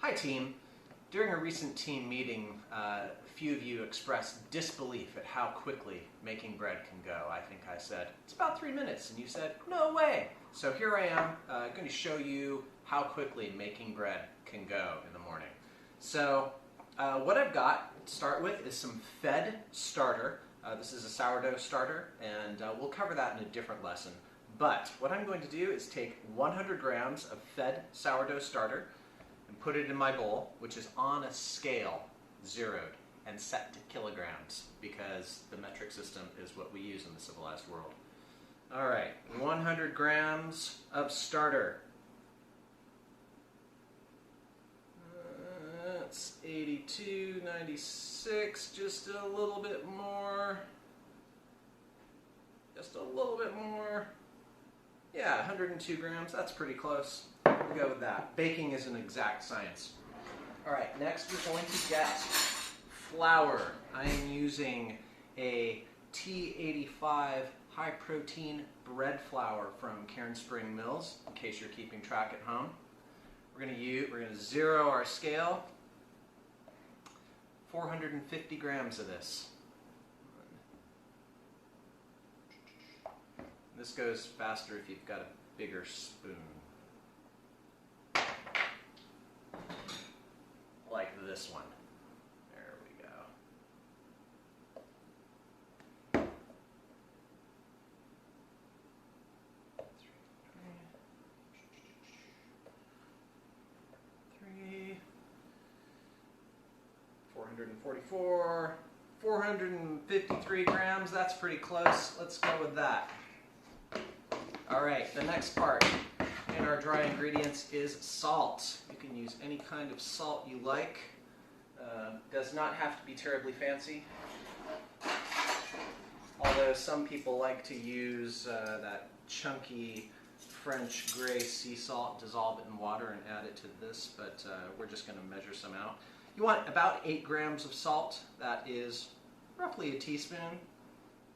Hi team. During a recent team meeting, a few of you expressed disbelief at how quickly making bread can go. I think I said, it's about 3 minutes, and you said, no way. So here I am, going to show you how quickly making bread can go in the morning. So what I've got to start with is some fed starter. This is a sourdough starter, and we'll cover that in a different lesson. But what I'm going to do is take 100 grams of fed sourdough starter and put it in my bowl, which is on a scale, zeroed, and set to kilograms, because the metric system is what we use in the civilized world. All right, 100 grams of starter. That's 82.96, just a little bit more. Just a little bit more. Yeah, 102 grams, that's pretty close. We'll go with that. Baking is an exact science. All right, next we're going to get flour. I am using a T85 high protein bread flour from Cairn Spring Mills, in case you're keeping track at home. We're going to zero our scale. 450 grams of this. This goes faster if you've got a bigger spoon. Like this one. There we go. 444, 453 grams, that's pretty close. Let's go with that. All right, the next part in our dry ingredients is salt. You can use any kind of salt you like. Does not have to be terribly fancy. Although some people like to use that chunky French gray sea salt, dissolve it in water and add it to this, but we're just going to measure some out. You want about 8 grams of salt. That is roughly a teaspoon.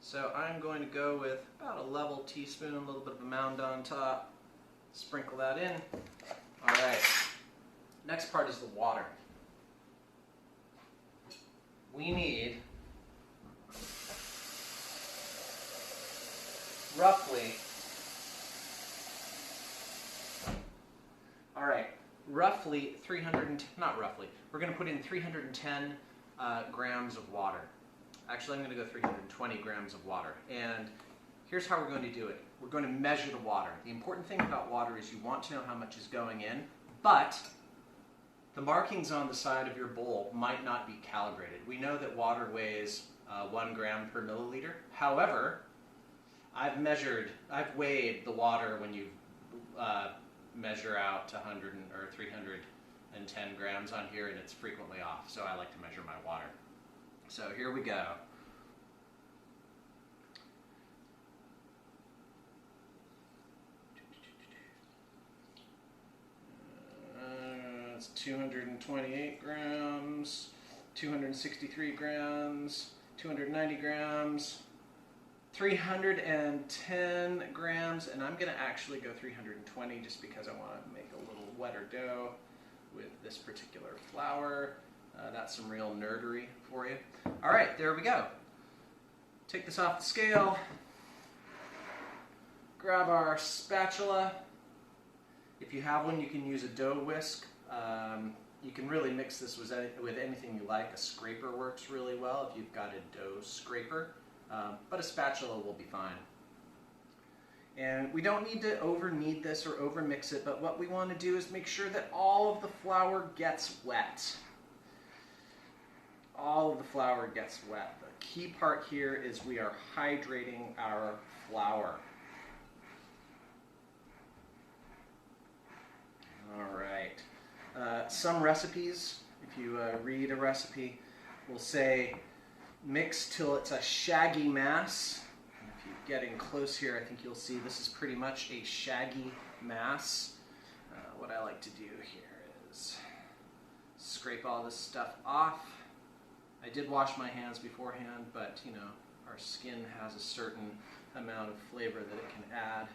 So I'm going to go with about a level teaspoon, a little bit of a mound on top. Sprinkle that in. All right. Next part is the water. We need roughly, we're going to put in 310 grams of water. Actually, I'm going to go 320 grams of water. And here's how we're going to do it. We're going to measure the water. The important thing about water is you want to know how much is going in, but the markings on the side of your bowl might not be calibrated. We know that water weighs 1 gram per milliliter. However, I've weighed the water when you measure out to 100 or 310 grams on here, and it's frequently off, so I like to measure my water. So here we go. It's 228 grams, 263 grams, 290 grams, 310 grams, and I'm going to actually go 320 just because I want to make a little wetter dough with this particular flour. That's some real nerdery for you. All right, there we go. Take this off the scale. Grab our spatula. If you have one, you can use a dough whisk. You can really mix this with anything you like. A scraper works really well if you've got a dough scraper, but a spatula will be fine. And we don't need to over-knead this or over-mix it, but what we want to do is make sure that all of the flour gets wet. All of the flour gets wet. The key part here is we are hydrating our flour. All right. Some recipes, if you read a recipe, will say mix till it's a shaggy mass. And if you're getting close here, I think you'll see this is pretty much a shaggy mass. What I like to do here is scrape all this stuff off. I did wash my hands beforehand, but you know, our skin has a certain amount of flavor that it can add.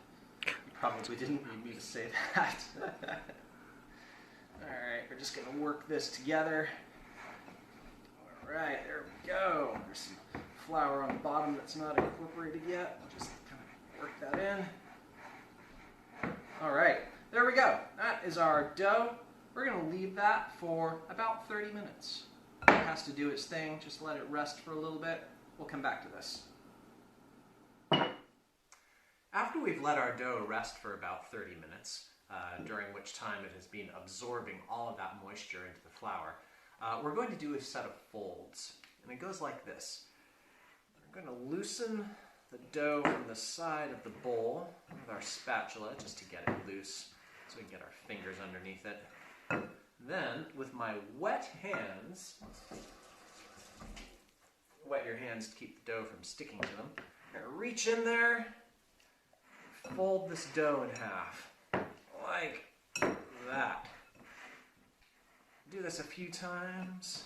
You probably didn't need me to say that. Alright, we're just going to work this together. All right, there we go. There's some flour on the bottom that's not incorporated yet. I'll just kind of work that in. All right, there we go. That is our dough. We're going to leave that for about 30 minutes. It has to do its thing. Just let it rest for a little bit. We'll come back to this. After we've let our dough rest for about 30 minutes, during which time it has been absorbing all of that moisture into the flour, we're going to do a set of folds. And it goes like this. We're going to loosen the dough from the side of the bowl with our spatula just to get it loose so we can get our fingers underneath it. Then, with my wet hands, wet your hands to keep the dough from sticking to them. I'm going to reach in there, fold this dough in half, like that. Do this a few times.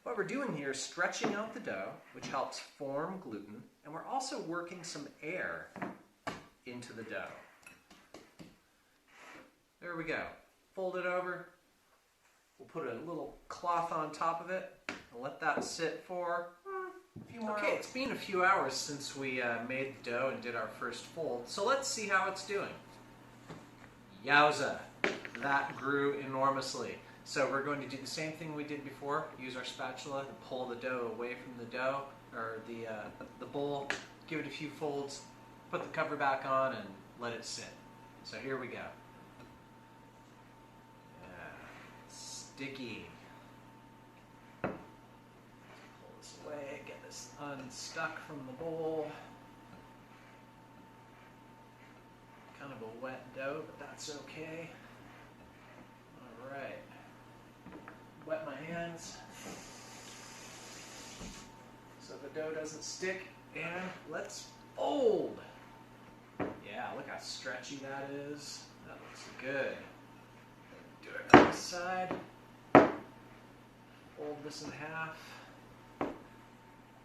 What we're doing here is stretching out the dough, which helps form gluten, and we're also working some air into the dough. There we go. Fold it over. We'll put a little cloth on top of it and let that sit for a few more hours. Okay, it's been a few hours since we made the dough and did our first fold, so let's see how it's doing. Yowza, that grew enormously. So we're going to do the same thing we did before. Use our spatula to pull the dough away from the dough, or the bowl. Give it a few folds, put the cover back on, and let it sit. So here we go. Sticky. Pull this away, get this unstuck from the bowl. Kind of a wet dough, but that's okay. All right. Wet my hands so the dough doesn't stick, and let's fold. Yeah, look how stretchy that is. That looks good. Do it on this side. Fold this in half.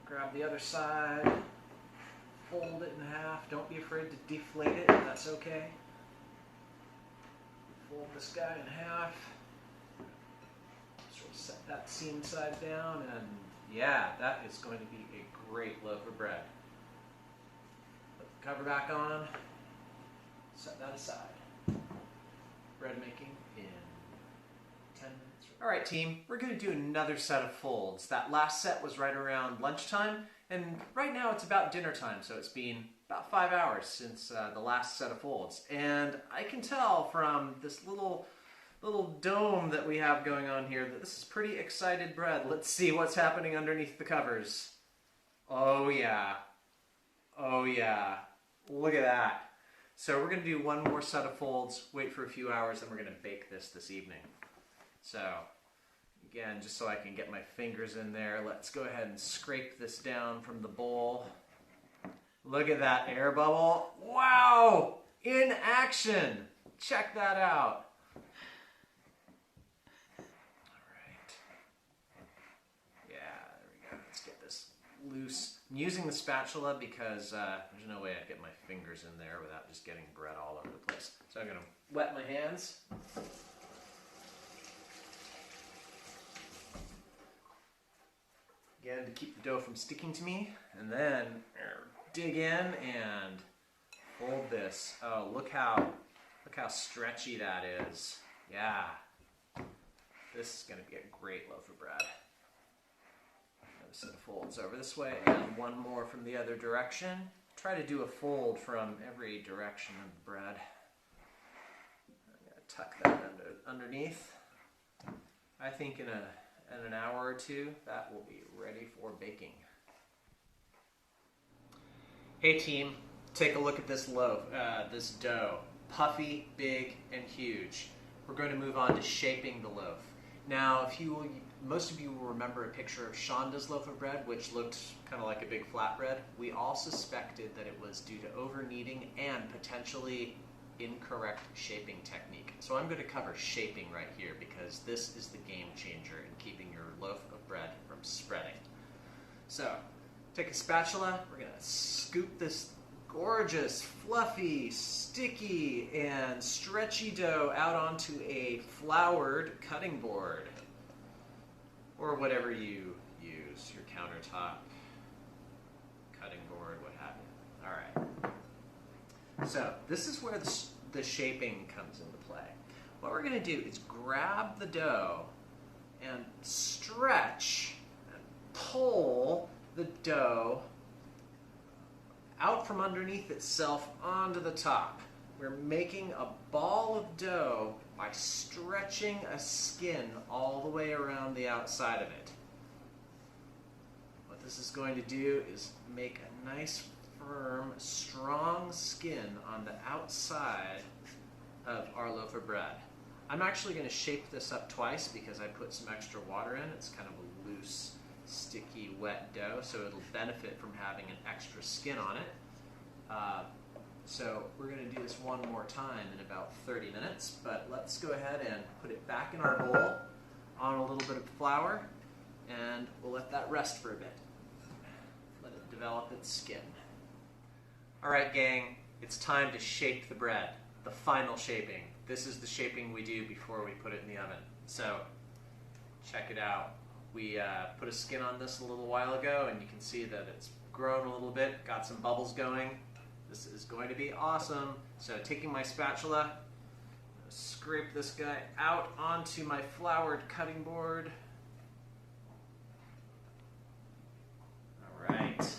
Grab the other side. Fold it in half. Don't be afraid to deflate it. That's okay. Fold this guy in half. Sort of set that seam side down, and yeah, that is going to be a great loaf of bread. Put the cover back on. Set that aside. Bread making in 10 minutes. All right, team, we're going to do another set of folds. That last set was right around lunchtime, and right now it's about dinner time, so it's been about 5 hours since the last set of folds. And I can tell from this little dome that we have going on here that this is pretty excited bread. Let's see what's happening underneath the covers. Oh yeah. Oh yeah. Look at that. So we're going to do one more set of folds, wait for a few hours, and we're going to bake this evening. So, again, just so I can get my fingers in there, let's go ahead and scrape this down from the bowl. Look at that air bubble. Wow! In action! Check that out. Alright. Yeah, there we go. Let's get this loose. I'm using the spatula because there's no way I'd get my fingers in there without just getting bread all over the place. So I'm going to wet my hands. Again, to keep the dough from sticking to me, and then dig in and fold this. Oh, look how stretchy that is. Yeah, this is going to be a great loaf of bread. Another set of folds over this way, and one more from the other direction. Try to do a fold from every direction of the bread. I'm going to tuck that underneath. I think in an hour or two, that will be ready for baking. Hey team, take a look at this loaf, this dough. Puffy, big, and huge. We're going to move on to shaping the loaf. Now, most of you will remember a picture of Shonda's loaf of bread, which looked kind of like a big flatbread. We all suspected that it was due to over-kneading and potentially incorrect shaping technique. So I'm going to cover shaping right here because this is the game changer in keeping your loaf of bread from spreading. So take a spatula, we're going to scoop this gorgeous, fluffy, sticky, and stretchy dough out onto a floured cutting board, or whatever you use, your countertop, cutting board, what have you. All right. So this is where the shaping comes into play. What we're going to do is grab the dough and stretch and pull the dough out from underneath itself onto the top. We're making a ball of dough by stretching a skin all the way around the outside of it. What this is going to do is make a nice, firm, strong skin on the outside of our loaf of bread. I'm actually going to shape this up twice because I put some extra water in. It's kind of a loose, sticky, wet dough, so it'll benefit from having an extra skin on it. So we're going to do this one more time in about 30 minutes, but let's go ahead and put it back in our bowl on a little bit of flour, and we'll let that rest for a bit. Let it develop its skin. All right, gang, it's time to shape the bread, the final shaping. This is the shaping we do before we put it in the oven. So check it out. We put a skin on this a little while ago, and you can see that it's grown a little bit, got some bubbles going. This is going to be awesome. So taking my spatula, scrape this guy out onto my floured cutting board. All right.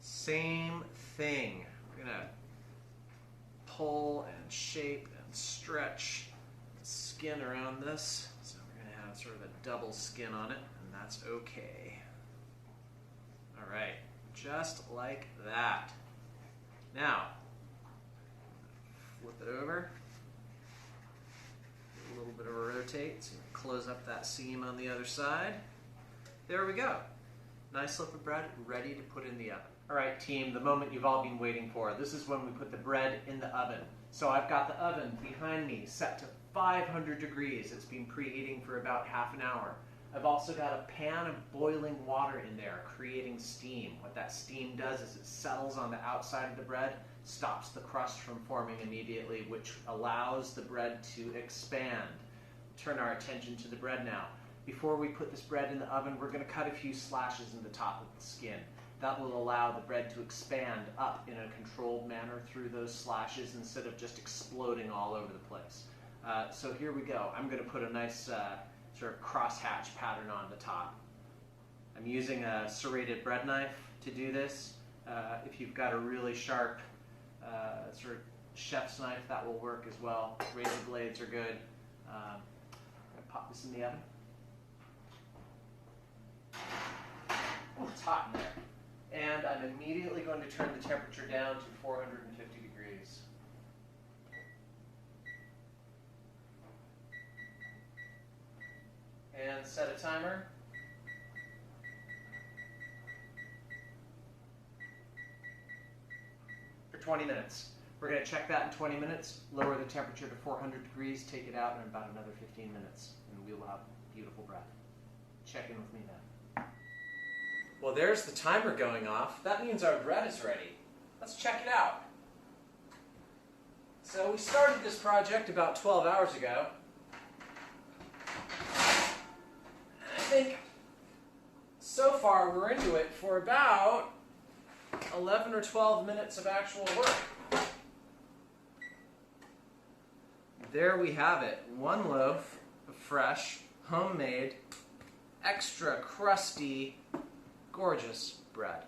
Same thing. We're going to pull and shape and stretch the skin around this. So we're going to have sort of a double skin on it, and that's okay. All right, just like that. Now, flip it over, a little bit of a rotate so you close up that seam on the other side. There we go. Nice loaf of bread ready to put in the oven. All right, team, the moment you've all been waiting for. This is when we put the bread in the oven. So I've got the oven behind me set to 500 degrees. It's been preheating for about half an hour. I've also got a pan of boiling water in there, creating steam. What that steam does is it settles on the outside of the bread, stops the crust from forming immediately, which allows the bread to expand. Turn our attention to the bread now. Before we put this bread in the oven, we're going to cut a few slashes in the top of the skin. That will allow the bread to expand up in a controlled manner through those slashes instead of just exploding all over the place. So here we go. I'm going to put a nice sort of crosshatch pattern on the top. I'm using a serrated bread knife to do this. If you've got a really sharp sort of chef's knife, that will work as well. Razor blades are good. I'm going to pop this in the oven. Oh, it's hot in there. And I'm immediately going to turn the temperature down to 450 degrees. And set a timer. For 20 minutes. We're going to check that in 20 minutes, lower the temperature to 400 degrees, take it out in about another 15 minutes, and we will have beautiful bread. Check in with me then. Well, there's the timer going off. That means our bread is ready. Let's check it out. So we started this project about 12 hours ago. I think so far we're into it for about 11 or 12 minutes of actual work. There we have it. One loaf of fresh, homemade, extra crusty, gorgeous bread.